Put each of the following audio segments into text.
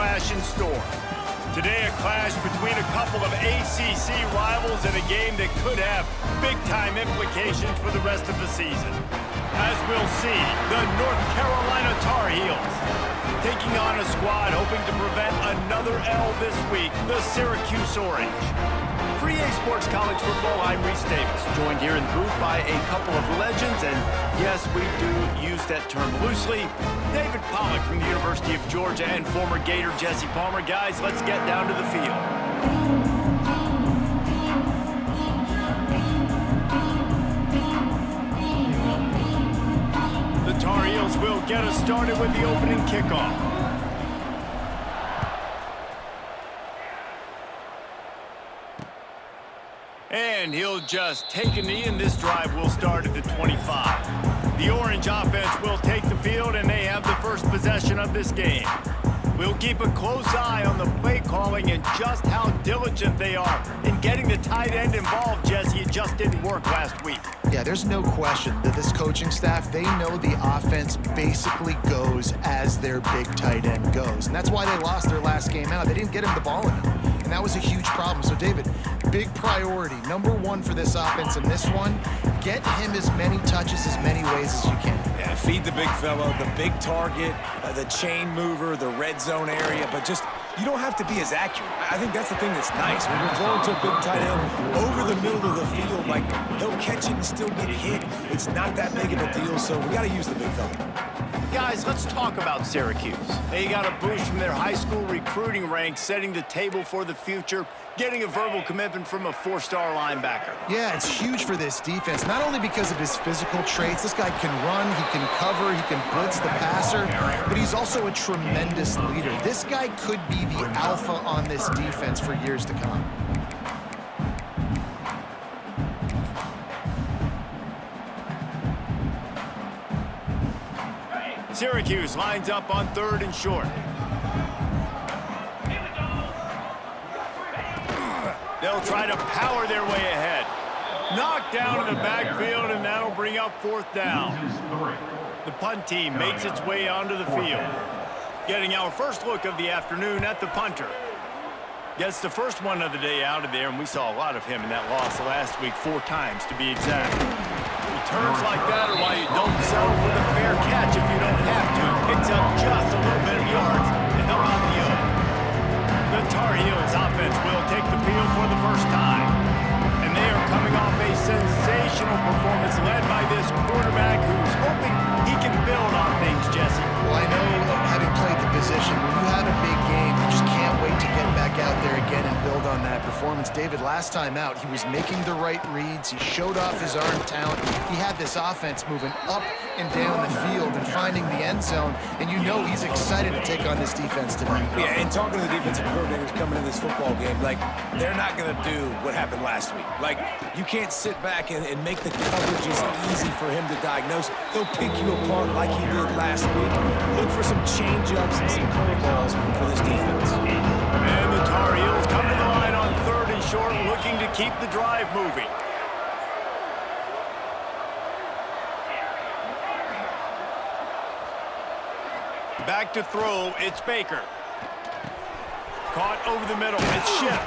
clash in store. Today, a clash between a couple of ACC rivals in a game that could have big-time implications for the rest of the season. As we'll see, the North Carolina Tar Heels taking on a squad hoping to prevent another L this week, the Syracuse Orange. For EA Sports College Football, I'm Reese Davis, joined here in the booth by a couple of legends, and yes, we do use that term loosely. David Pollack from the University of Georgia and former Gator Jesse Palmer. Guys, let's get down to the field. The Tar Heels will get us started with the opening kickoff. And he'll just take a knee, and this drive will start at the 25. The Orange offense will take the field, and they have the first possession of this game. We'll keep a close eye on the play calling and just how diligent they are in getting the tight end involved, Jesse. It just didn't work last week. Yeah, there's no question that this coaching staff, they know the offense basically goes as their big tight end goes. And that's why they lost their last game out. They didn't get him the ball enough. And that was a huge problem. So, David, big priority, #1 for this offense in this one, get him as many touches, as many ways as you can. Yeah, feed the big fellow, the big target, the chain mover, the red zone area, but just, you don't have to be as accurate. I think that's the thing that's nice. When you're throwing to a big tight end over the middle of the field, like, he'll catch it and still get hit. It's not that big of a deal, so we got to use the big fella. Guys, let's talk about Syracuse. They got a boost from their high school recruiting ranks, setting the table for the future, getting a verbal commitment from a 4-star linebacker. Yeah, it's huge for this defense, not only because of his physical traits. This guy can run, he can cover, he can blitz the passer, but he's also a tremendous leader. This guy could be the alpha on this defense for years to come. Syracuse lines up on 3rd and short. They'll try to power their way ahead. Knocked down in the backfield, and that'll bring up 4th down. The punt team makes its way onto the field. Getting our first look of the afternoon at the punter. Gets the first one of the day out of there, and we saw a lot of him in that loss last week, 4 times to be exact. Returns like that are why you don't settle for the fair catch if you don't have to. Picks up just a little bit of yards to help out the other. The Tar Heels offense will take the field for the first time. And they are coming off a sensational performance led by this quarterback who's hoping he can build on things, Jesse. Well, I know, having played the position, when you have a big game, you just can't wait to get back out there again and build on that performance. David, last time out, he was making the right reads. He showed off his arm talent. He had this offense moving up and down the field and finding the end zone, and you know he's excited to take on this defense tonight. Yeah, and talking to the defensive coordinators coming in this football game, like, they're not going to do what happened last week. Like, you can't sit back and make the coverages easy for him to diagnose. He'll pick you apart like he did last week. Look for some change-ups and some curveballs for this defense. And the Tar Heels come to the line on 3rd and short, looking to keep the drive moving. Back to throw, it's Baker. Caught over the middle, it's Schipp.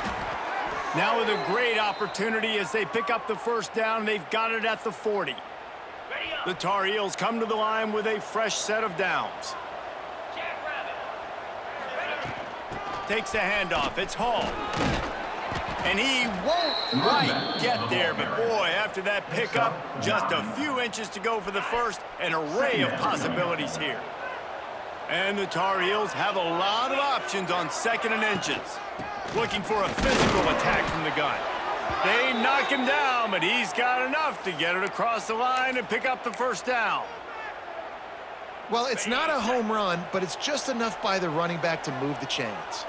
Now with a great opportunity as they pick up the first down. They've got it at the 40. The Tar Heels come to the line with a fresh set of downs. Takes the handoff, it's Hall. And he won't quite get there, but boy, after that pickup, just a few inches to go for the first, an array of possibilities here. And the Tar Heels have a lot of options on 2nd and inches. Looking for a physical attack from the gun. They knock him down, but he's got enough to get it across the line and pick up the first down. Well, it's not a home run, but it's just enough by the running back to move the chains.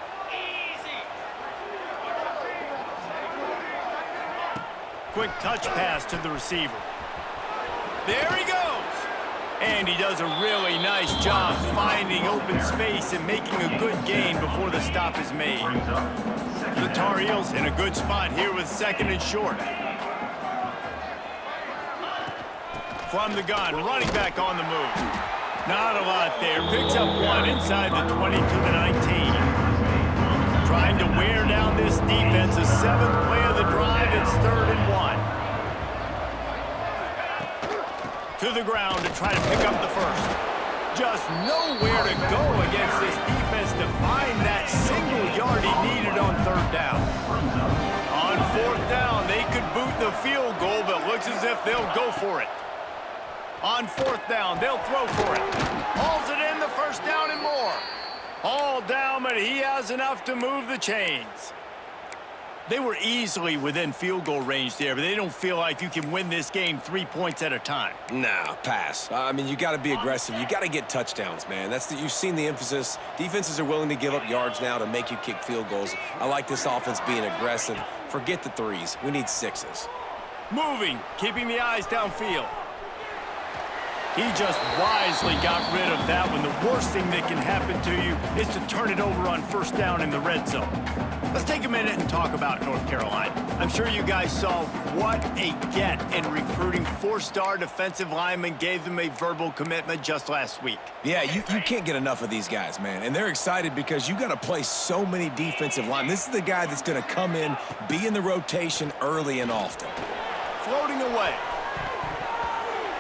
Quick touch pass to the receiver. There he goes. And he does a really nice job finding open space and making a good gain before the stop is made. The Tar Heels in a good spot here with 2nd and short. From the gun, running back on the move. Not a lot there. Picks up 1 inside the 20 to the 19. wear down this defense. The 7th play of the drive. It's 3rd and 1. To the ground to try to pick up the first. Just nowhere to go against this defense to find that single yard he needed on 3rd down. On 4th down, they could boot the field goal, but looks as if they'll go for it. On 4th down, they'll throw for it. Hauls it in, the 1st down and more. All down, but he has enough to move the chains. They were easily within field goal range there, but they don't feel like you can win this game 3 points at a time. Nah, pass. I mean, you got to be aggressive. You got to get touchdowns, man. You've seen the emphasis. Defenses are willing to give up yards now to make you kick field goals. I like this offense being aggressive. Forget the 3s. We need 6s. Moving, keeping the eyes downfield. He just wisely got rid of that one. The worst thing that can happen to you is to turn it over on 1st down in the red zone. Let's take a minute and talk about North Carolina. I'm sure you guys saw what a get in recruiting 4-star defensive linemen gave them a verbal commitment just last week. Yeah, you can't get enough of these guys, man. And they're excited because you got to play so many defensive linemen. This is the guy that's going to come in, be in the rotation early and often. Floating away.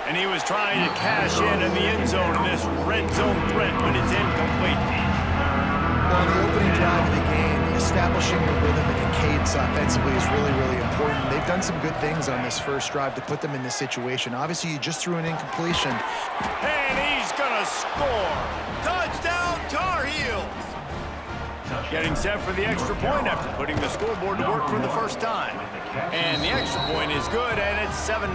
And he was trying to cash in the end zone in this red zone threat, but it's incomplete. Well, the opening drive of the game, establishing your rhythm and your cadence offensively is really, really important. They've done some good things on this first drive to put them in this situation. Obviously, you just threw an incompletion. And he's going to score. Touchdown, Tar Heels. Getting set for the extra point after putting the scoreboard to work for the first time. And the extra point is good, and it's 7-0.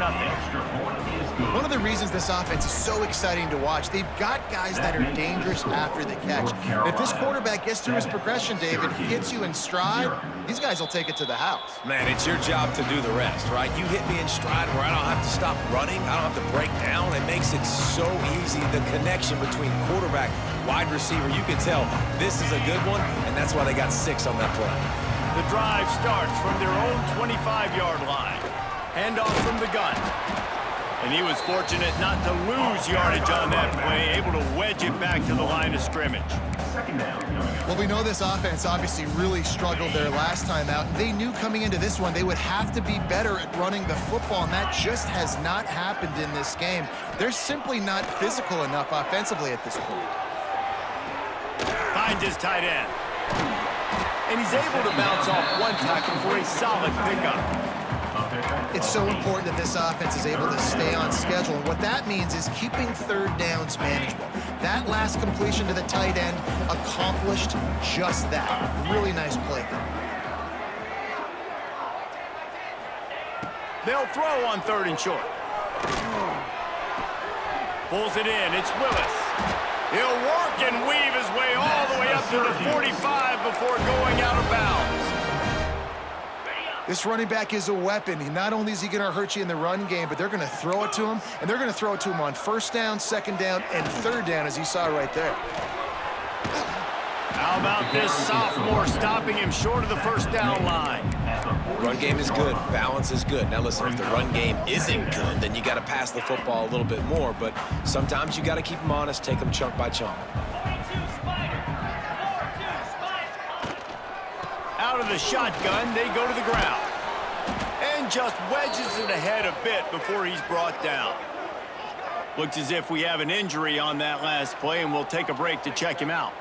One of the reasons this offense is so exciting to watch, they've got guys that are dangerous after the catch. And if this quarterback gets through his progression, David, hits you in stride, these guys will take it to the house. Man, it's your job to do the rest, right? You hit me in stride where I don't have to stop running. I don't have to break down. It makes it so easy. The connection between quarterback, wide receiver, you can tell this is a good one, and that's why they got 6 on that play. The drive starts from their own 25-yard line. Handoff from the gun. And he was fortunate not to lose yardage on that play, able to wedge it back to the line of scrimmage. Well, we know this offense obviously really struggled their last time out. They knew coming into this one they would have to be better at running the football, and that just has not happened in this game. They're simply not physical enough offensively at this point. Finds his tight end. And he's able to bounce off one tackle for a solid pickup. It's so important that this offense is able to stay on schedule. And what that means is keeping 3rd downs manageable. That last completion to the tight end accomplished just that. Really nice play. They'll throw on 3rd and short. Pulls it in. It's Willis. He'll work and weave his way all the way up to the 45 before going out of bounds. This running back is a weapon. Not only is he going to hurt you in the run game, but they're going to throw it to him, and they're going to throw it to him on 1st down, 2nd down, and 3rd down, as you saw right there. How about this sophomore stopping him short of the 1st down line? Run game is good. Balance is good. Now, listen, if the run game isn't good, then you got to pass the football a little bit more, but sometimes you got to keep them honest, take them chunk by chunk. Out of the shotgun, they go to the ground. And just wedges it ahead a bit before he's brought down. Looks as if we have an injury on that last play, and we'll take a break to check him out.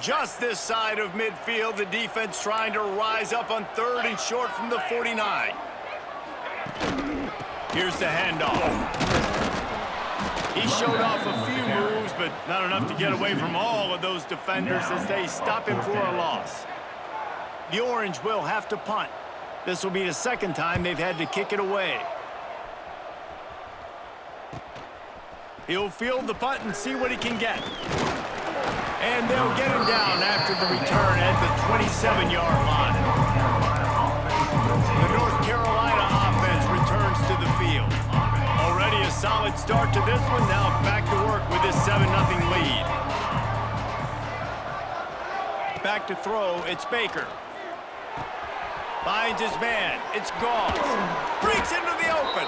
Just this side of midfield, the defense trying to rise up on 3rd and short from the 49. Here's the handoff. He showed off a few moves, but not enough to get away from all of those defenders as they stop him for a loss. The Orange will have to punt. This will be the 2nd time they've had to kick it away. He'll field the punt and see what he can get. And they'll get him down after the return at the 27-yard line. The North Carolina offense returns to the field. Already a solid start to this one. Now back to work with this 7-0 lead. Back to throw. It's Baker. Finds his man. It's Goss. Breaks into the open.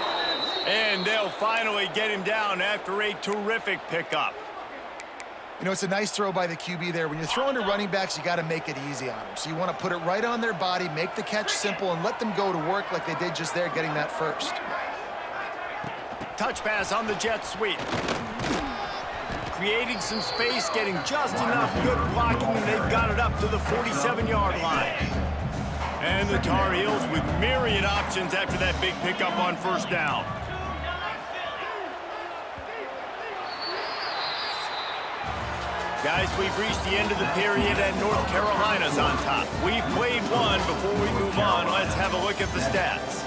And they'll finally get him down after a terrific pickup. You know, it's a nice throw by the QB there. When you're throwing to running backs, you got to make it easy on them. So you want to put it right on their body, make the catch simple, and let them go to work like they did just there, getting that first. Touch pass on the jet sweep. Creating some space, getting just enough good blocking, and they've got it up to the 47-yard line. And the Tar Heels with myriad options after that big pickup on first down. Guys, we've reached the end of the period and North Carolina's on top. We've played one. Before we move on, let's have a look at the stats.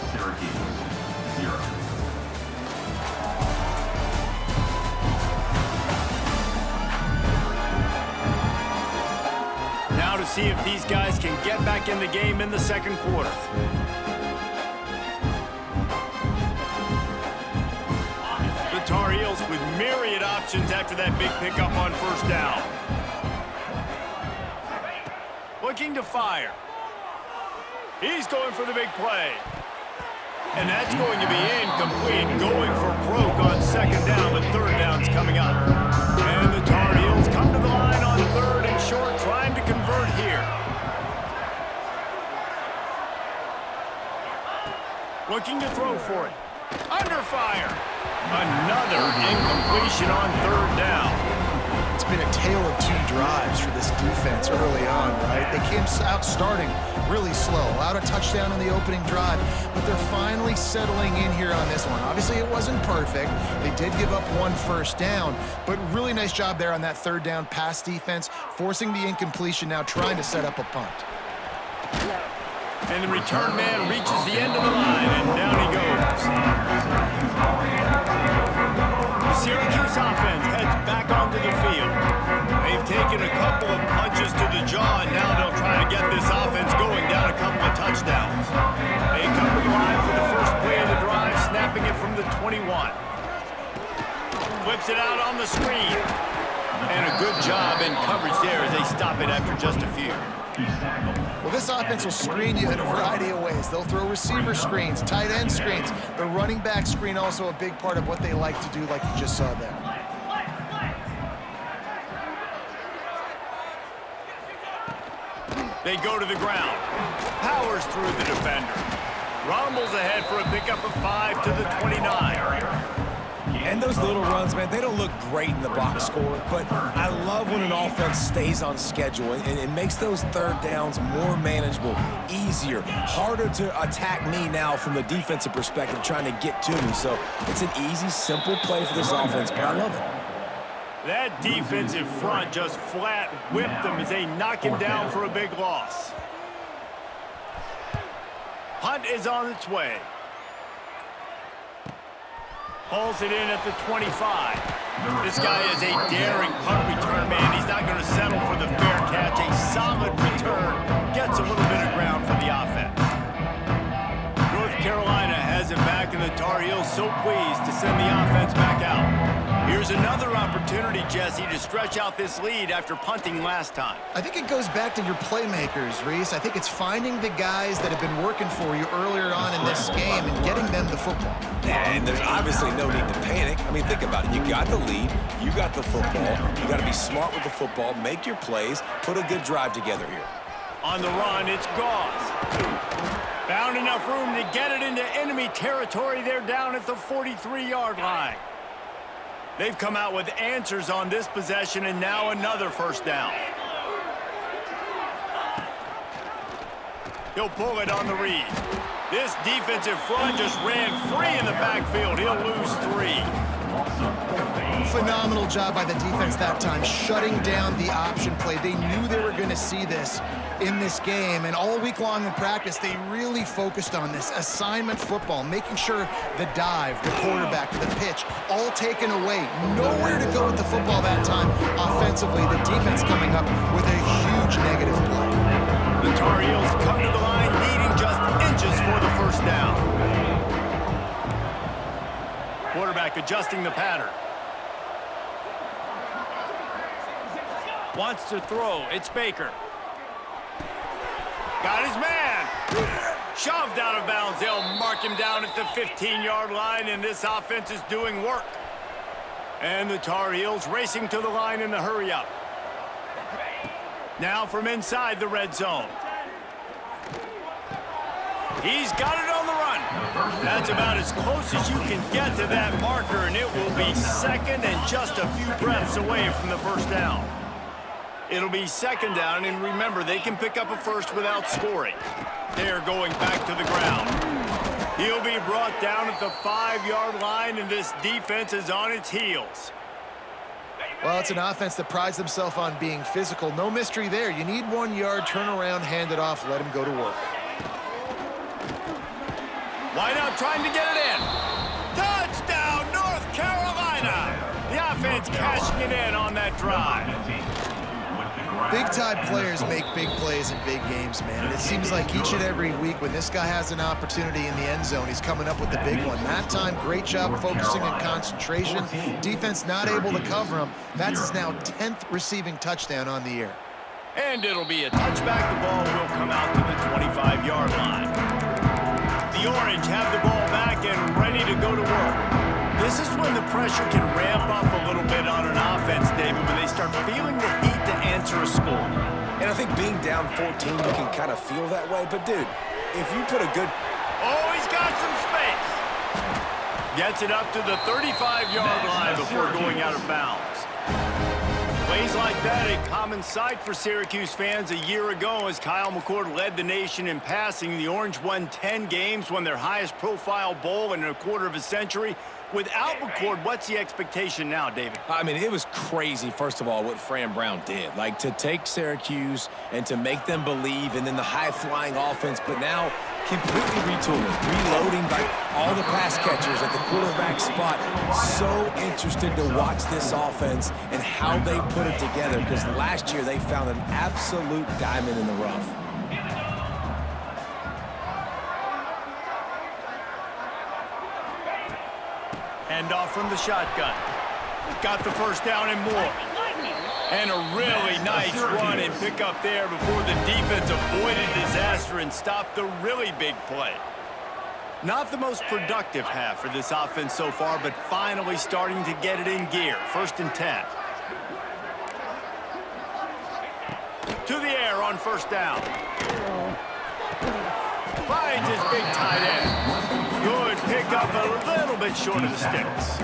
Now to see if these guys can get back in the game in the second quarter. Tar Heels with myriad options after that big pickup on first down. Looking to fire. He's going for the big play. And that's going to be incomplete. Going for broke on second down, but third down's coming up. And the Tar Heels come to the line on third and short, trying to convert here. Looking to throw for it. Under fire. Another incompletion on third down. It's been a tale of two drives for this defense early on, right? They came out starting really slow, allowed a touchdown on the opening drive, but they're finally settling in here on this one. Obviously, it wasn't perfect. They did give up one first down, but really nice job there on that third down pass defense, forcing the incompletion, now trying to set up a punt. And the return man reaches the end of the line, and down he goes. The Syracuse offense heads back onto the field. They've taken a couple of punches to the jaw, and now they'll try to get this offense going down a couple of touchdowns. They come to the line for the first play of the drive, snapping it from the 21. Flips it out on the screen. And a good job in coverage there as they stop it after just a few. Well, this offense will screen you in a variety of ways. They'll throw receiver screens, tight end screens. The running back screen also a big part of what they like to do, like you just saw there. They go to the ground. Powers through the defender. Rumbles ahead for a pickup of 5 to the 29. And those little runs, man, they don't look great in the box score, but I love when an offense stays on schedule and it makes those third downs more manageable, easier, harder to attack me now from the defensive perspective trying to get to me. So it's an easy, simple play for this offense, but I love it. That defensive front just flat whipped them as they knock him down for a big loss. Punt is on its way. Hauls it in at the 25. This guy is a daring punt return man. He's not going to settle for the fair catch. A solid return. Gets a little bit of ground for the offense. North Carolina has it back, and the Tar Heels so pleased to send the offense back out. Here's another opportunity, Jesse, to stretch out this lead after punting last time. I think it goes back to your playmakers, Reese. I think it's finding the guys that have been working for you earlier on in this game and getting them the football. And there's obviously no need to panic. I mean, think about it. You got the lead. You got the football. You got to be smart with the football, make your plays, put a good drive together here. On the run, it's Gauze. Found enough room to get it into enemy territory. They're down at the 43-yard line. They've come out with answers on this possession, and now another first down. He'll pull it on the read. This defensive front just ran free in the backfield. He'll lose 3. Phenomenal job by the defense that time, shutting down the option play. They knew they were going to see this in this game, and all week long in practice, they really focused on this assignment football, making sure the dive, the quarterback, the pitch, all taken away. Nowhere to go with the football that time offensively. The defense coming up with a huge negative play. The Tar Heels come to the line, needing just inches for the first down. Quarterback adjusting the pattern. Wants to throw. It's Baker. Got his man. Shoved out of bounds. They'll mark him down at the 15-yard line, and this offense is doing work. And the Tar Heels racing to the line in the hurry-up. Now from inside the red zone. He's got it on the run. That's about as close as you can get to that marker, and it will be second and just a few breaths away from the first down. It'll be second down, and remember, they can pick up a first without scoring. They're going back to the ground. He'll be brought down at the 5-yard line, and this defense is on its heels. Well, it's an offense that prides themselves on being physical. No mystery there. You need 1 yard, turn around, hand it off, let him go to work. Wide out trying to get it in. Touchdown, North Carolina. The offense cashing it in on that drive. Big-time players make big plays in big games, man. And it seems like each and every week when this guy has an opportunity in the end zone, he's coming up with the big one. That time, great job focusing and concentration. Defense not able to cover him. That's his now 10th receiving touchdown on the year. And it'll be a touchback. The ball will come out to the 25-yard line. The Orange have the ball back and ready to go to work. This is when the pressure can ramp up a little bit on an offense, David, when they start feeling the heat to answer a score. And I think being down 14, you can kind of feel that way. But, dude, if you put a good... Oh, he's got some space. Gets it up to the 35-yard line before going out of bounds. Plays like that, a common sight for Syracuse fans a year ago as Kyle McCord led the nation in passing. The Orange won 10 games, won their highest profile bowl in a quarter of a century. Without McCord, what's the expectation now, David? I mean, it was crazy, first of all, what Fran Brown did. Like, to take Syracuse and to make them believe, and then the high-flying offense, but now completely retooling, reloading by all the pass catchers at the quarterback spot. So interested to watch this offense and how they put it together, because last year they found an absolute diamond in the rough. Hand off from the shotgun. Got the first down and more. And a really nice run and pick up there before the defense avoided disaster and stopped the really big play. Not the most productive half for this offense so far, but finally starting to get it in gear. 1st and 10. To the air on first down. Finds his big tight end. Good pick up a little bit short of the sticks.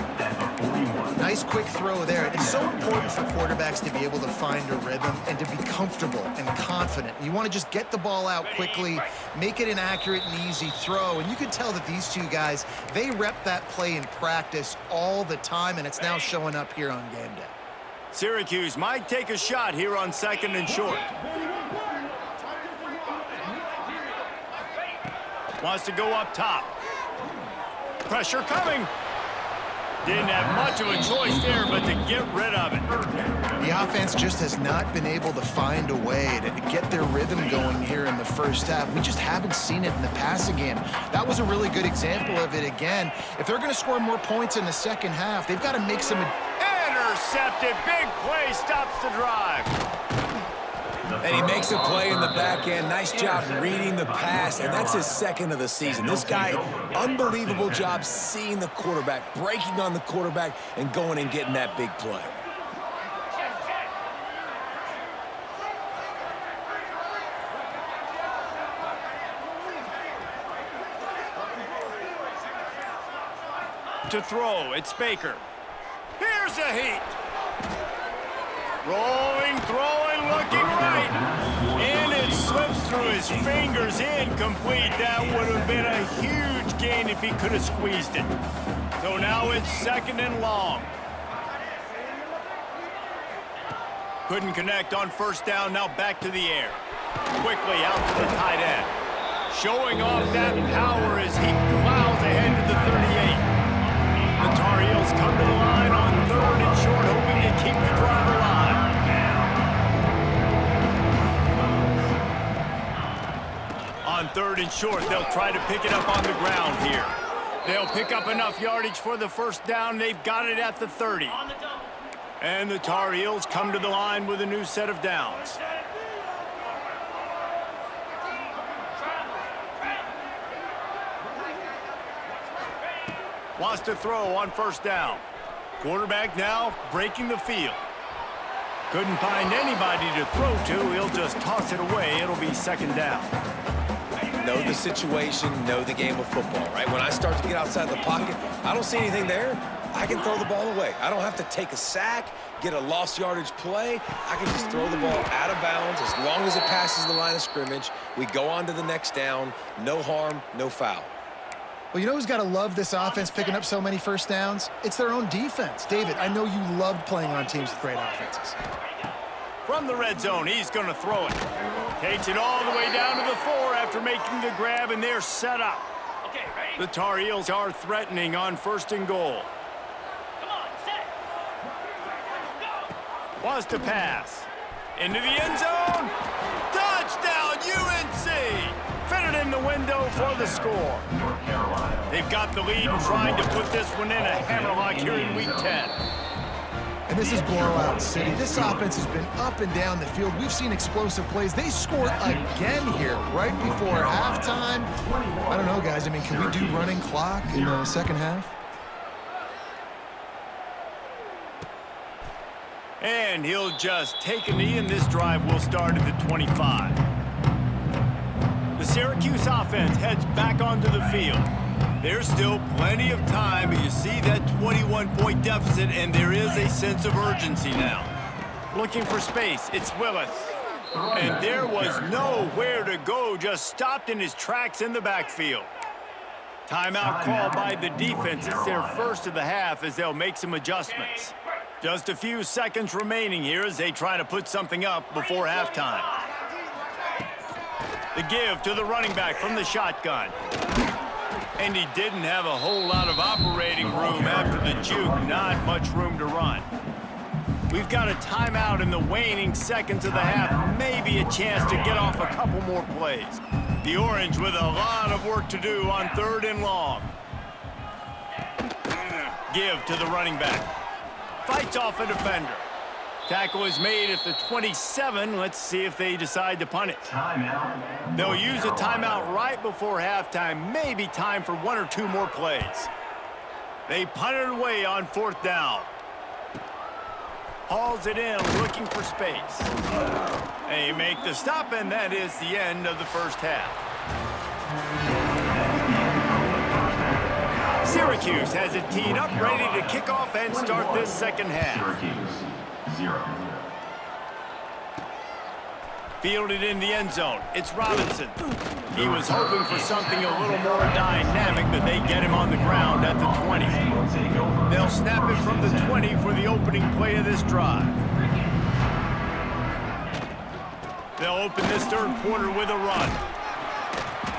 Nice quick throw there. It's so important for quarterbacks to be able to find a rhythm and to be comfortable and confident. You want to just get the ball out quickly, make it an accurate and easy throw. And you can tell that these two guys, they rep that play in practice all the time, and it's now showing up here on game day. Syracuse might take a shot here on 2nd and short. Wants to go up top. Pressure coming. Didn't have much of a choice there, but to get rid of it. The offense just has not been able to find a way to get their rhythm going here in the first half. We just haven't seen it in the passing game. That was a really good example of it again. If they're going to score more points in the second half, they've got to make some... Intercepted. Big play stops the drive. And he makes a play in the back end. Nice job reading the pass, and that's his 2nd of the season. This guy, unbelievable job seeing the quarterback, breaking on the quarterback, and going and getting that big play. To throw, it's Baker. Here's a heat. Rolling, throwing, looking right. And it slips through his fingers, incomplete. That would have been a huge gain if he could have squeezed it. So now it's 2nd and long. Couldn't connect on first down, now back to the air. Quickly out to the tight end. Showing off that power as he plows ahead to the 38. The Tar Heels come to the line on 3rd and short, hoping to keep the drive alive. On 3rd and short, they'll try to pick it up on the ground here. They'll pick up enough yardage for the first down. They've got it at the 30. And the Tar Heels come to the line with a new set of downs. Wants to throw on first down. Quarterback now breaking the field. Couldn't find anybody to throw to. He'll just toss it away. It'll be second down. Know the situation, know the game of football, right? When I start to get outside the pocket, I don't see anything there. I can throw the ball away. I don't have to take a sack, get a lost yardage play. I can just throw the ball out of bounds as long as it passes the line of scrimmage. We go on to the next down. No harm, no foul. Well, you know who's got to love this offense picking up so many first downs? It's their own defense. David, I know you loved playing on teams with great offenses. From the red zone, he's going to throw it. Takes it all the way down to the 4 after making the grab, and they're set up. The Tar Heels are threatening on first and goal. Wants to pass. Into the end zone. Touchdown, UNC! Fitted in the window for the score. They've got the lead and trying to put this one in a hammerlock here in Week 10. And this is blowout city. This offense has been up and down the field. We've seen explosive plays. They scored again here right before halftime. I don't know, guys. I mean, can we do running clock in the second half? And he'll just take a knee, and this drive will start at the 25. The Syracuse offense heads back onto the field. There's still plenty of time, but you see that 21-point deficit, and there is a sense of urgency now. Looking for space, it's Willis. And there was nowhere to go, just stopped in his tracks in the backfield. Timeout called by the defense. It's their first of the half as they'll make some adjustments. Just a few seconds remaining here as they try to put something up before halftime. The give to the running back from the shotgun. And he didn't have a whole lot of operating room after the juke. Not much room to run. We've got a timeout in the waning seconds of the half. Maybe a chance to get off a couple more plays. The Orange with a lot of work to do on 3rd and long. Give to the running back. Fights off a defender. Tackle is made at the 27. Let's see if they decide to punt it. They'll use a timeout right before halftime. Maybe time for 1 or 2 more plays. They punt it away on 4th down. Hauls it in, looking for space. They make the stop, and that is the end of the first half. Syracuse has it teed up, ready to kick off and start this second half. Syracuse, 0. Fielded in the end zone. It's Robinson. He was hoping for something a little more dynamic, but they get him on the ground at the 20. They'll snap it from the 20 for the opening play of this drive. They'll open this 3rd quarter with a run.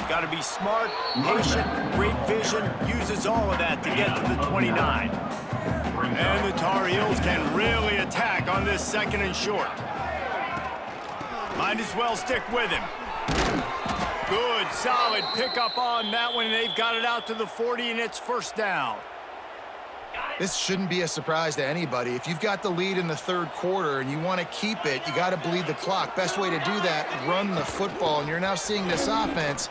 Got to be smart, patient, great vision, uses all of that to get to the 29. And the Tar Heels can really attack on this 2nd and short. Might as well stick with him. Good, solid pickup on that one. They've got it out to the 40, and it's first down. This shouldn't be a surprise to anybody. If you've got the lead in the 3rd quarter and you want to keep it, you got to bleed the clock. Best way to do that, run the football. And you're now seeing this offense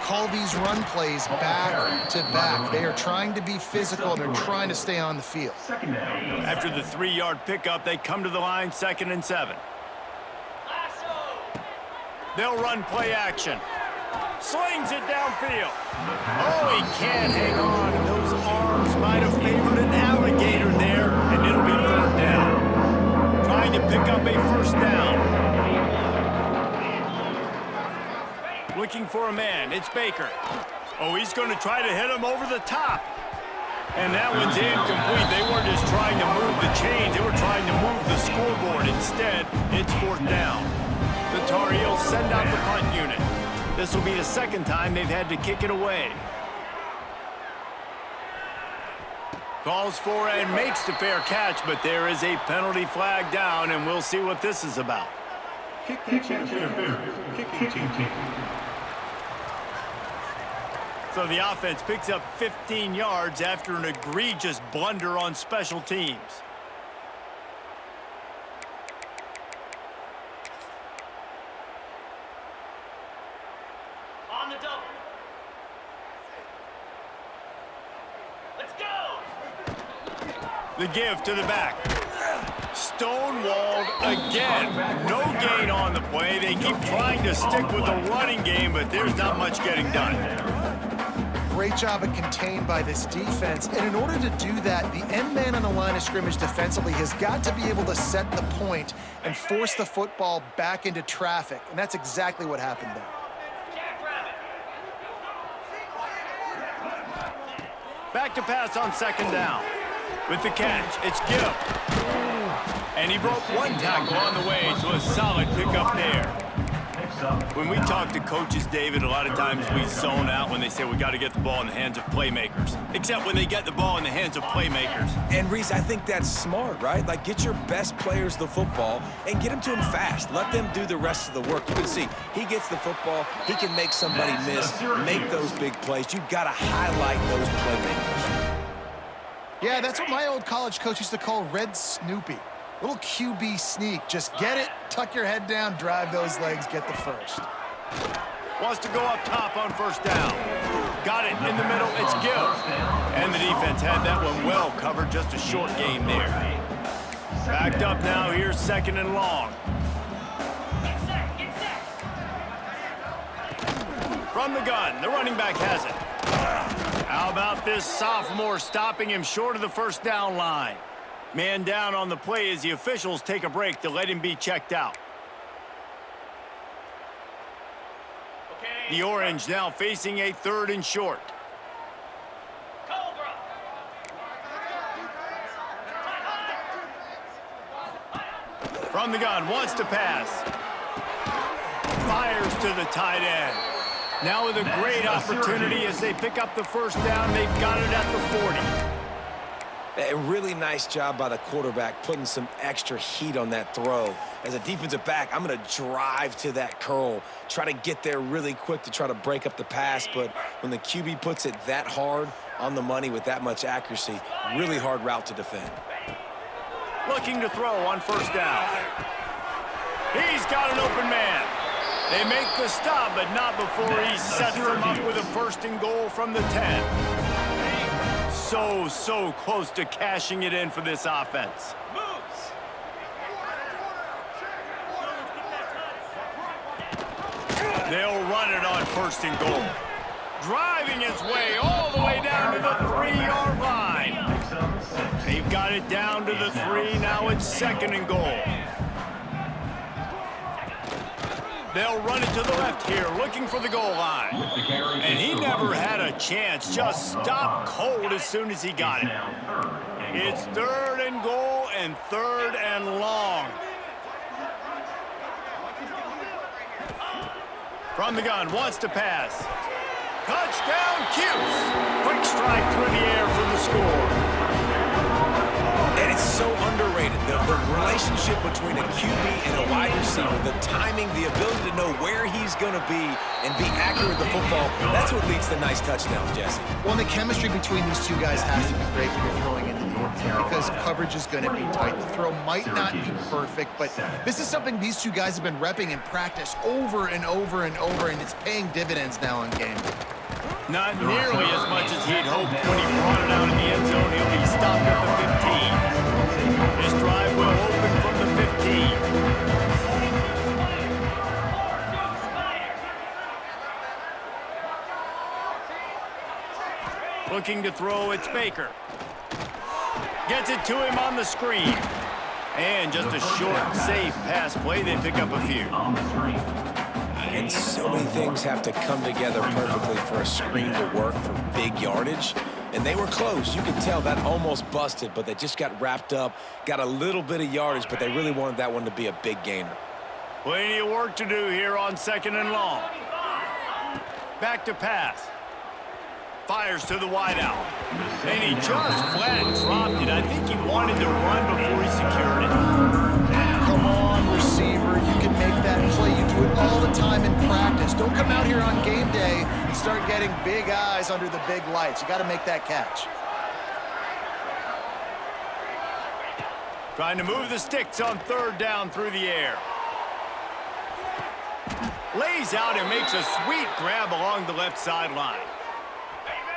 call these run plays back to back. They are trying to be physical, and they're trying to stay on the field. After the 3-yard pickup, they come to the line, 2nd and 7. They'll run play action. Slings it downfield. Oh, he can't hang on. Those arms might have favored an alligator there, and it'll be 3rd down. Trying to pick up a first down. Looking for a man. It's Baker. Oh, he's going to try to hit him over the top. And that one's incomplete. They weren't just trying to move the chains. They were trying to move the scoreboard. Instead, it's 4th down. The Tar Heels send out the punt unit. This will be the 2nd time they've had to kick it away. Calls for and makes the fair catch, but there is a penalty flag down, and we'll see what this is about. So the offense picks up 15 yards after an egregious blunder on special teams. On the double. Let's go! The give to the back. Stonewalled again. No gain on the play. They keep trying to stick with the running game, but there's not much getting done. Great job of contained by this defense. And in order to do that, the end man on the line of scrimmage defensively has got to be able to set the point and force the football back into traffic. And that's exactly what happened there. Back to pass on second down. With the catch, it's Gill. And he broke one tackle on the way to a solid pickup there. When we talk to coaches, David, a lot of times we zone out when they say we got to get the ball in the hands of playmakers. Except when they get the ball in the hands of playmakers. And, Reese, I think that's smart, right? Like, get your best players the football and get them to him fast. Let them do the rest of the work. You can see, he gets the football, he can make somebody miss, make those big plays. You've got to highlight those playmakers. Yeah, that's what my old college coach used to call Red Snoopy. Little QB sneak. Just get it, tuck your head down, drive those legs, get the first. Wants to go up top on first down. Got it in the middle, it's Gill. And the defense had that one well covered, just a short gain there. Backed up now, here's second and long. From the gun, the running back has it. How about this sophomore stopping him short of the first down line? Man down on the play as the officials take a break to let him be checked out. The Orange now facing a third and short. From the gun, wants to pass. Fires to the tight end. Now with a great opportunity as they pick up the first down, they've got it at the 40. A really nice job by the quarterback, putting some extra heat on that throw. As a defensive back, I'm going to drive to that curl, try to get there really quick to try to break up the pass, but when the QB puts it that hard on the money with that much accuracy, really hard route to defend. Looking to throw on first down. He's got an open man. They make the stop, but not before he sets them up with a first and goal from the 10. So close to cashing it in for this offense. They'll run it on first and goal. Driving his way all the way down to the 3-yard line. They've got it down to the 3. Now it's second and goal. They'll run it to the left here, looking for the goal line. And he never had a chance, just stopped cold as soon as he got it. It's third and goal and third and long. From the gun, wants to pass. Touchdown, Cuse. Quick strike through the air for the score. And it's so underrated, the relationship between a QB and a wide receiver, the timing, the ability to know where he's going to be and be accurate with the football, that's what leads to nice touchdowns, Jesse. Well, the chemistry between these two guys has to be great when you're throwing into the end zone because coverage is going to be tight. The throw might not be perfect, but this is something these two guys have been repping in practice over and over and over, and it's paying dividends now in game. Not nearly as much as he'd hoped when he brought it out in the end zone. He'll be stopped at the 15. His drive will open from the 15. Looking to throw, it's Baker. Gets it to him on the screen. And just a short, safe pass play. They pick up a few. And so many things have to come together perfectly for a screen to work for big yardage. And they were close. You could tell that almost busted, but they just got wrapped up, got a little bit of yardage, but they really wanted that one to be a big gainer. Plenty of work to do here on second and long. Back to pass. Fires to the wideout. And he just flat dropped it. I think he wanted to run before he secured it. Come on, receiver. You can make that play. You do it all the time in practice. Don't come out here on game day and start getting big eyes under the big lights. You got to make that catch. Trying to move the sticks on third down through the air. Lays out and makes a sweet grab along the left sideline.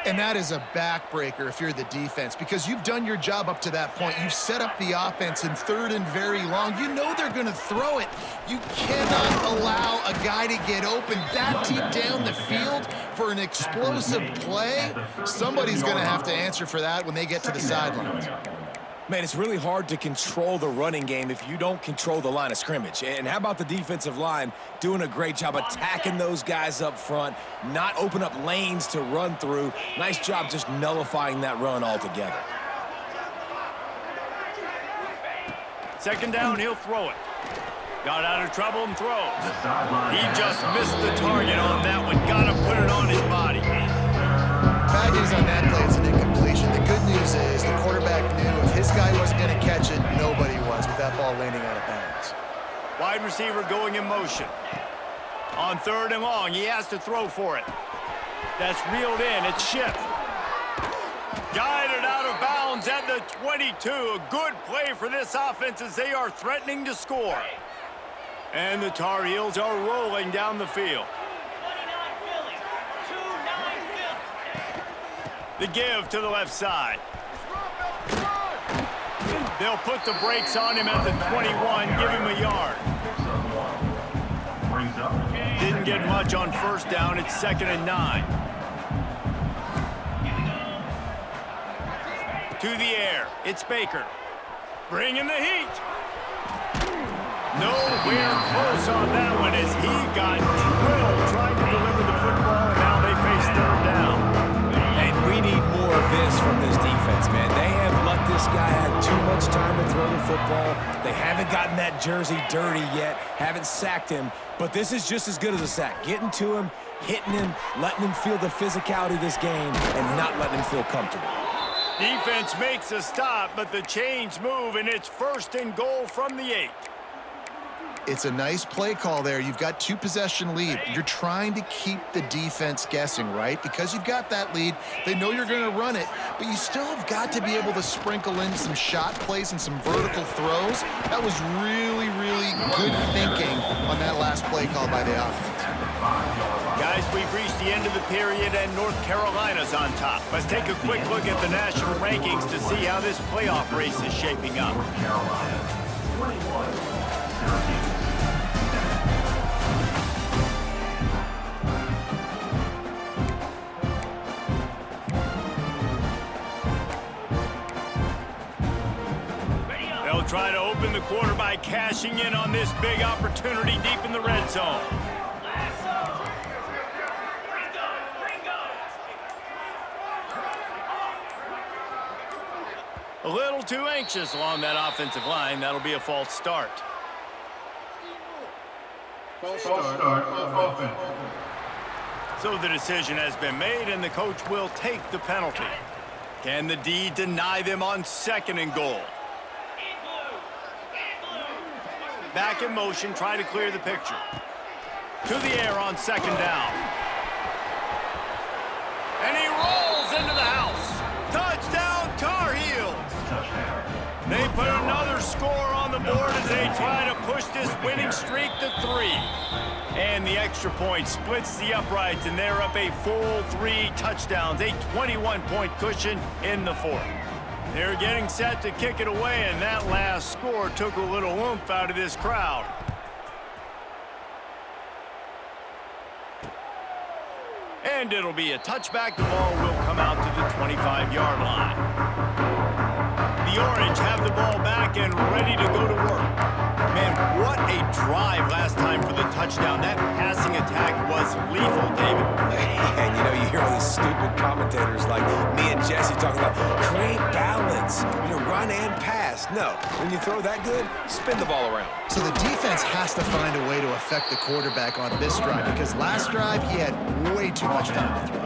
And that is a backbreaker if you're the defense, because you've done your job up to that point. You've set up the offense in 3rd and very long. You know they're going to throw it. You cannot allow a guy to get open that deep down the field for an explosive play. Somebody's going to have to answer for that when they get to the sidelines. Man, it's really hard to control the running game if you don't control the line of scrimmage. And how about the defensive line doing a great job attacking those guys up front, not open up lanes to run through. Nice job just nullifying that run altogether. 2nd down, he'll throw it. Got out of trouble and throws. He just missed the target on that one. Got to put it on his body. Bad news on that play, it's an incompletion. The good news is the quarterback knew if his guy wasn't going to catch it, nobody was with that ball landing out of bounds. Wide receiver going in motion. On 3rd and long, he has to throw for it. That's reeled in. It's Schiff. Guided out of bounds at the 22. A good play for this offense as they are threatening to score. And the Tar Heels are rolling down the field. The give to the left side. They'll put the brakes on him at the 21, give him a yard. Didn't get much on 1st down. It's 2nd and 9. To the air. It's Baker. Bringing the heat. Nowhere close on that one as he got drilled trying to deliver the football, and now they face 3rd down. We need more of this from this defense, man. They have let this guy have too much time to throw the football. They haven't gotten that jersey dirty yet, haven't sacked him, but this is just as good as a sack. Getting to him, hitting him, letting him feel the physicality of this game, and not letting him feel comfortable. Defense makes a stop, but the chains move, and it's 1st and goal from the 8. It's a nice play call there. You've got 2-possession lead. You're trying to keep the defense guessing, right? Because you've got that lead. They know you're going to run it, but you still have got to be able to sprinkle in some shot plays and some vertical throws. That was really, really good thinking on that last play call by the offense. Guys, we've reached the end of the period, and North Carolina's on top. Let's take a quick look at the national rankings to see how this playoff race is shaping up. They'll try to open the quarter by cashing in on this big opportunity deep in the red zone. A little too anxious along that offensive line. That'll be a false start. False start offense. So the decision has been made, and the coach will take the penalty. Can the D deny them on 2nd and goal? Back in motion, try to clear the picture. To the air on 2nd down. And he rolls into the house. Touchdown, Tar Heels. They put another score on the board as they try to push this winning streak to 3. And the extra point splits the uprights, and they're up a full 3 touchdowns, a 21-point cushion in the 4th. They're getting set to kick it away, and that last score took a little oomph out of this crowd. And it'll be a touchback. The ball will come out to the 25-yard line. The Orange have the ball back and ready to go to work. Man, what a drive last time for the touchdown. That passing attack was lethal, David. And you know, you hear all these stupid commentators like me and Jesse talking about create balance, run and pass. No, when you throw that good, spin the ball around. So the defense has to find a way to affect the quarterback on this drive, because last drive he had way too much time to throw.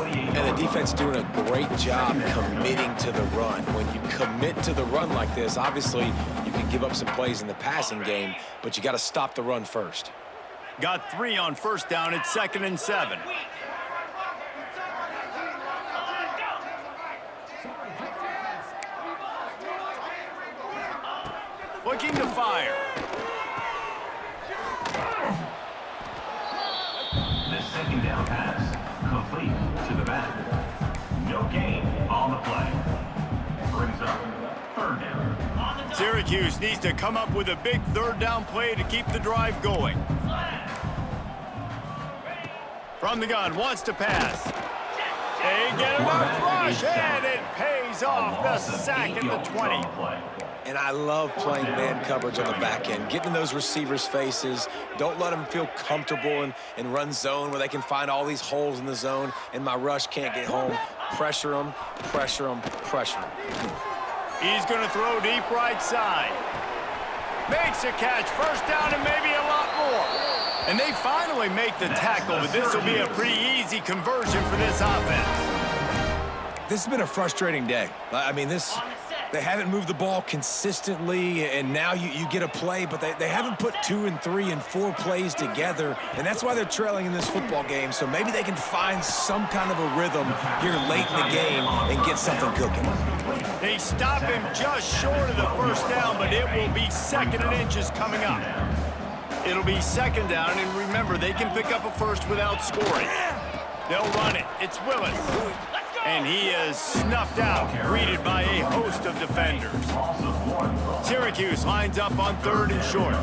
And the defense doing a great job committing to the run. When you commit to the run like this, obviously you can give up some plays in the passing game, but you got to stop the run first. Got 3 on 1st down. It's 2nd and 7. Looking to fire. The 2nd down pass complete to the back. Syracuse needs to come up with a big third down play to keep the drive going. From the gun, wants to pass. They get him a rush, and it pays off the sack at the 20. And I love playing man coverage on the back end, getting in those receivers' faces. Don't let them feel comfortable in run zone where they can find all these holes in the zone, and my rush can't get home. Pressure them, pressure them, pressure them. He's going to throw deep right side. Makes a catch, first down and maybe a lot more. And they finally make the tackle, but this will be a pretty easy conversion for this offense. This has been a frustrating day. I mean, they haven't moved the ball consistently, and now you get a play, but they haven't put 2 and 3 and 4 plays together, and that's why they're trailing in this football game. So maybe they can find some kind of a rhythm here late in the game and get something cooking. They stop him just short of the first down, but it will be 2nd and inches coming up. It'll be 2nd down, and remember, they can pick up a first without scoring. They'll run it. It's Willis. And he is snuffed out, greeted by a host of defenders. Syracuse lines up on 3rd and short.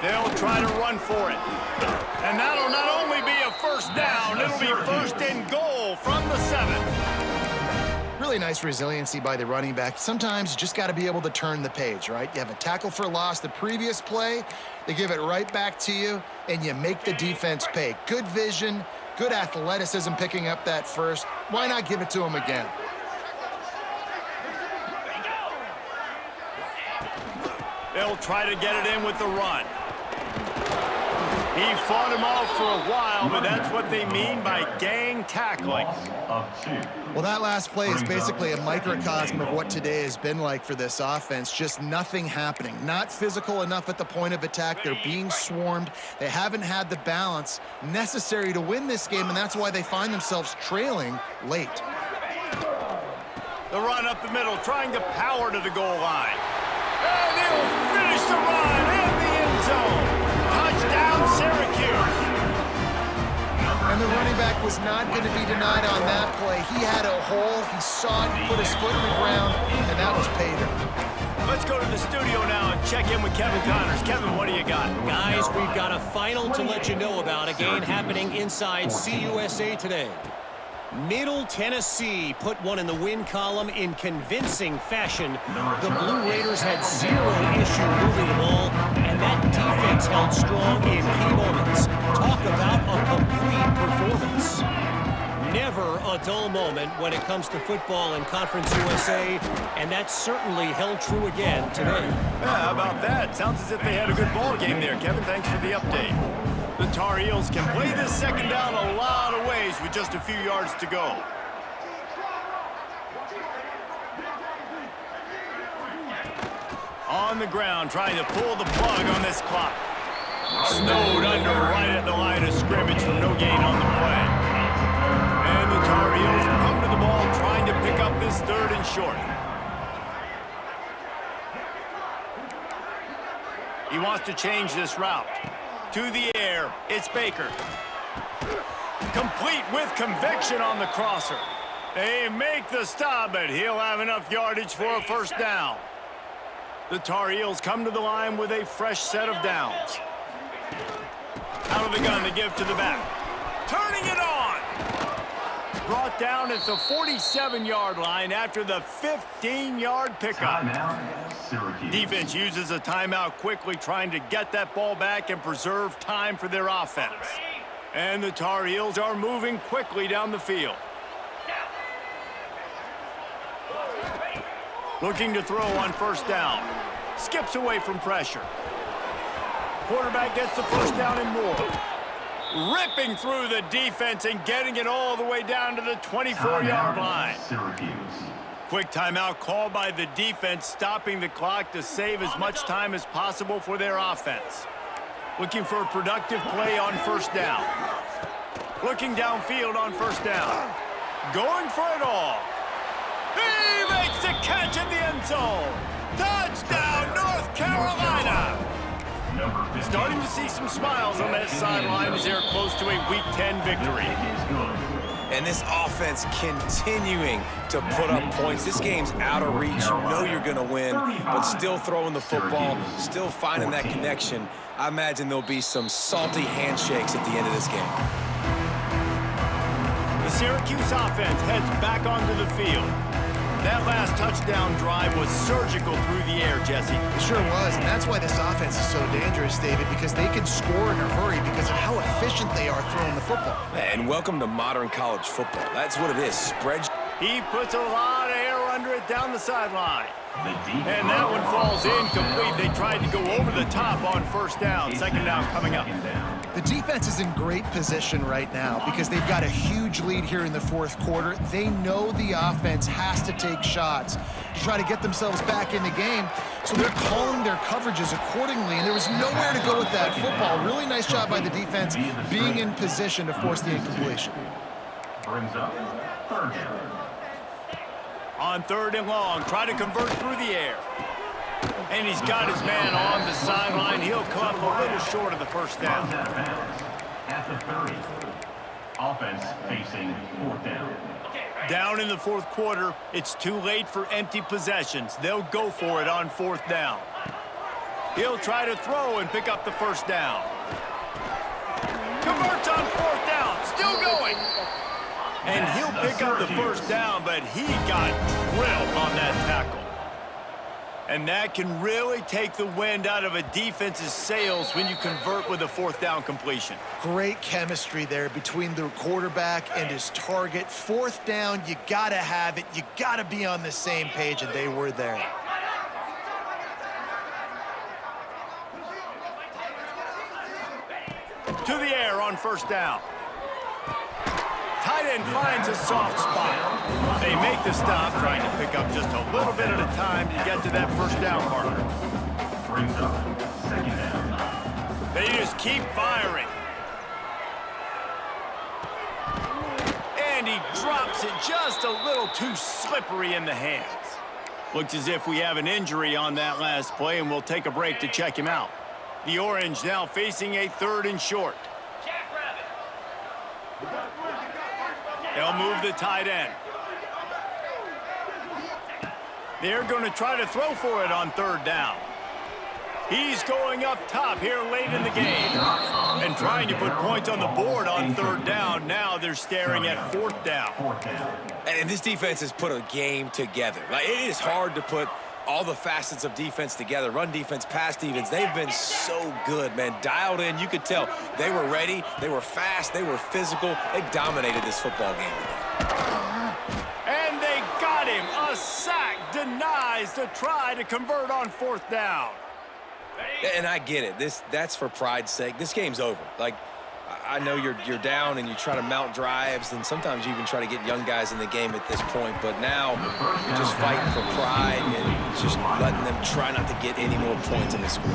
They'll try to run for it. And that'll not only be a first down, it'll be 1st and goal from the 7. Really nice resiliency by the running back. Sometimes you just got to be able to turn the page, right? You have a tackle for loss the previous play, they give it right back to you, and you make the defense pay. Good vision, good athleticism picking up that first. Why not give it to him again? They'll try to get it in with the run. He fought him off for a while, but that's what they mean by gang tackling. Well, that last play is basically a microcosm of what today has been like for this offense. Just nothing happening. Not physical enough at the point of attack. They're being swarmed. They haven't had the balance necessary to win this game, and that's why they find themselves trailing late. The run up the middle, trying to power to the goal line. And he'll finish the run in the end zone. Touchdown, Syracuse. And the running back was not going to be denied on that play. He had a hole, he saw it, he put his foot in the ground, and that was pay dirt. Let's go to the studio now and check in with Kevin Connors. Kevin, what do you got? Guys, we've got a final to let you know about, a game happening inside CUSA today. Middle Tennessee put one in the win column in convincing fashion. The Blue Raiders had 0 issue moving the ball, and that defense held strong in key moments. Talk about a complete performance. Never a dull moment when it comes to football in Conference USA, and that certainly held true again today. Yeah, how about that? Sounds as if they had a good ball game there. Kevin, thanks for the update. The Tar Heels can play this 2nd down a lot of ways with just a few yards to go. On the ground, trying to pull the plug on this clock. Snowed under right at the line of scrimmage from no gain on the play. And the Tar Heels come to the ball trying to pick up this 3rd and short. He wants to change this route. To the air, it's Baker. Complete with conviction on the crosser. They make the stop, but he'll have enough yardage for a first down. The Tar Heels come to the line with a fresh set of downs. Out of the gun to give to the back. Turning it on! Brought down at the 47-yard line after the 15-yard pickup. Defense uses a timeout quickly, trying to get that ball back and preserve time for their offense. And the Tar Heels are moving quickly down the field. Looking to throw on first down. Skips away from pressure. Quarterback gets the first down and more. Ripping through the defense and getting it all the way down to the 24-yard line. Quick timeout called by the defense, stopping the clock to save as much time as possible for their offense. Looking for a productive play on first down. Looking downfield on first down. Going for it all. He makes the catch in the end zone. Touchdown, North Carolina. Starting to see some smiles on that sideline as they're close to a Week 10 victory. And this offense continuing to put up points. This game's out of reach. You know you're going to win, but still throwing the football, still finding that connection. I imagine there'll be some salty handshakes at the end of this game. The Syracuse offense heads back onto the field. That last touchdown drive was surgical through the air, Jesse. It sure was, and that's why this offense is so dangerous, David, because they can score in a hurry because of how efficient they are throwing the football. And welcome to modern college football. That's what it is. Spread. He puts a lot of air under it down the sideline. And that one falls incomplete. They tried to go over the top on first down. Second down coming up. The defense is in great position right now because they've got a huge lead here in the fourth quarter. They know the offense has to take shots to try to get themselves back in the game, so they're calling their coverages accordingly, and there was nowhere to go with that football. Really nice job by the defense being in position to force the incompletion. Brings up third down. On third and long, try to convert through the air. And he's got his man on the sideline. He'll come a little short of the first down. At the 30. Offense facing fourth down. Down in the fourth quarter, it's too late for empty possessions. They'll go for it on fourth down. He'll try to throw and pick up the first down. Converts on fourth down, still going. And he'll pick up the first down, but he got drilled on that tackle. And that can really take the wind out of a defense's sails when you convert with a fourth down completion. Great chemistry there between the quarterback and his target. Fourth down, you got to have it. You got to be on the same page, and they were there. To the air on first down. Tight end finds a soft spot. They make the stop, trying to pick up just a little bit at a time to get to that first down marker. Brings up second down. They just keep firing. And he drops it just a little too slippery in the hands. Looks as if we have an injury on that last play, and we'll take a break to check him out. The Orange now facing a third and short. They'll move the tight end. They're going to try to throw for it on third down. He's going up top here late in the game and trying to put points on the board on third down. Now they're staring at fourth down. And this defense has put a game together. Like, it is hard to put all the facets of defense together. Run defense, pass defense. They've been so good, man. Dialed in. You could tell they were ready. They were fast. They were physical. They dominated this football game today. And they got him. A sack denies the try to convert on fourth down. And I get it. That's for pride's sake. This game's over. Like, I know you're down and you try to mount drives, and sometimes you even try to get young guys in the game at this point, but now you're just fighting for pride and just letting them try not to get any more points in the score.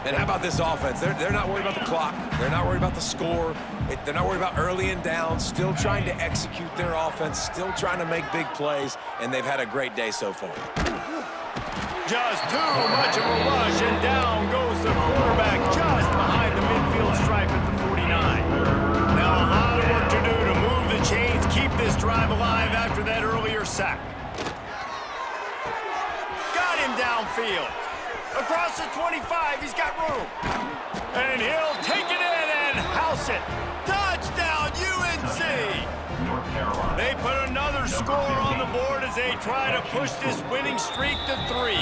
And how about this offense? They're not worried about the clock. They're not worried about the score. They're not worried about early and down, still trying to execute their offense, still trying to make big plays, and they've had a great day so far. Just too much of a rush, and down goes the quarterback just behind the midfield stripe at the 49. Now a lot of work to do to move the chains, keep this drive alive after that earlier sack. Got him downfield. Across the 25, he's got room. And he'll take it in and house it. Touchdown, UNC! They put another score on the board as they try to push this winning streak to 3.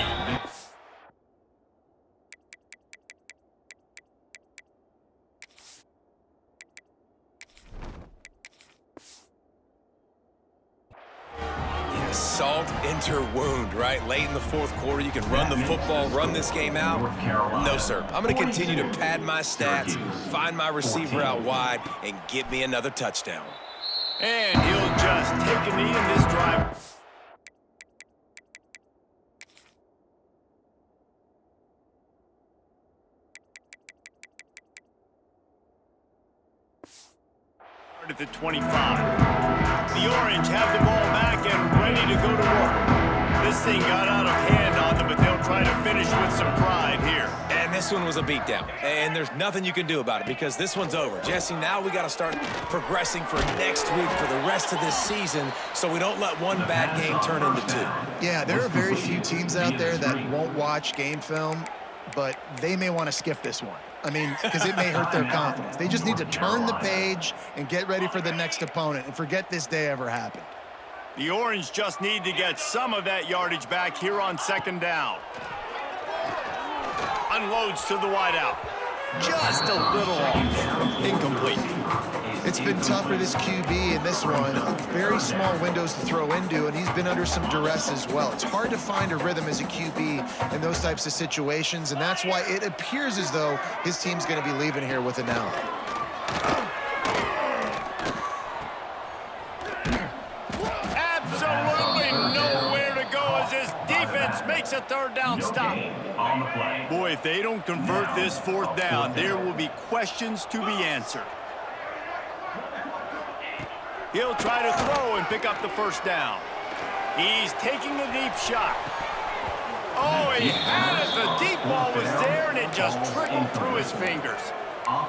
Yeah, salt into wound, right? Late in the fourth quarter, you can run the football, run this game out. No, sir. I'm going to continue to pad my stats, find my receiver out wide, and get me another touchdown. And he'll just take a knee in this drive. At the 25. The Orange have the ball back and ready to go to work. This thing got out of hand on them, but they'll try to finish with some pride here. And this one was a beatdown, and there's nothing you can do about it because this one's over. Jesse, now we got to start progressing for next week for the rest of this season so we don't let one bad game turn into two. Yeah, there are very few teams out there that won't watch game film, but they may want to skip this one. I mean, because it may hurt their confidence. They just need to turn the page and get ready for the next opponent and forget this day ever happened. The Orange just need to get some of that yardage back here on second down. Unloads to the wideout. Just a little off. Incomplete. It's been tough for this QB in this one. Very small windows to throw into, and he's been under some duress as well. It's hard to find a rhythm as a QB in those types of situations, and that's why it appears as though his team's going to be leaving here with an L. Absolutely nowhere to go as this defense makes a third down stop. On the play. Boy, if they don't convert this fourth down, there will be questions to be answered. He'll try to throw and pick up the first down. He's taking a deep shot. Oh, he had it. The deep ball was there, and it just trickled through his fingers.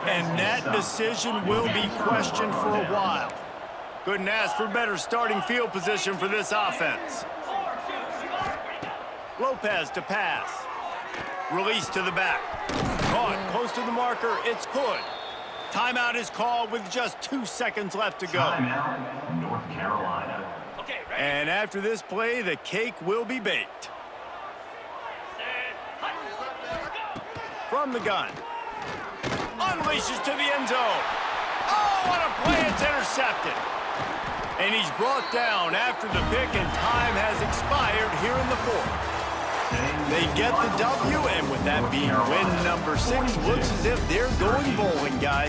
And that decision will be questioned for a while. Couldn't ask for better starting field position for this offense. Lopez to pass. Release to the back. Caught close to the marker. It's Hood. Timeout is called with just 2 seconds left to go. Timeout, North Carolina. And after this play, the cake will be baked. From the gun. Unleashes to the end zone. Oh, what a play. It's intercepted. And he's brought down after the pick, and time has expired here in the fourth. They get the W, and with that being win number 6, looks as if they're going bowling, guys.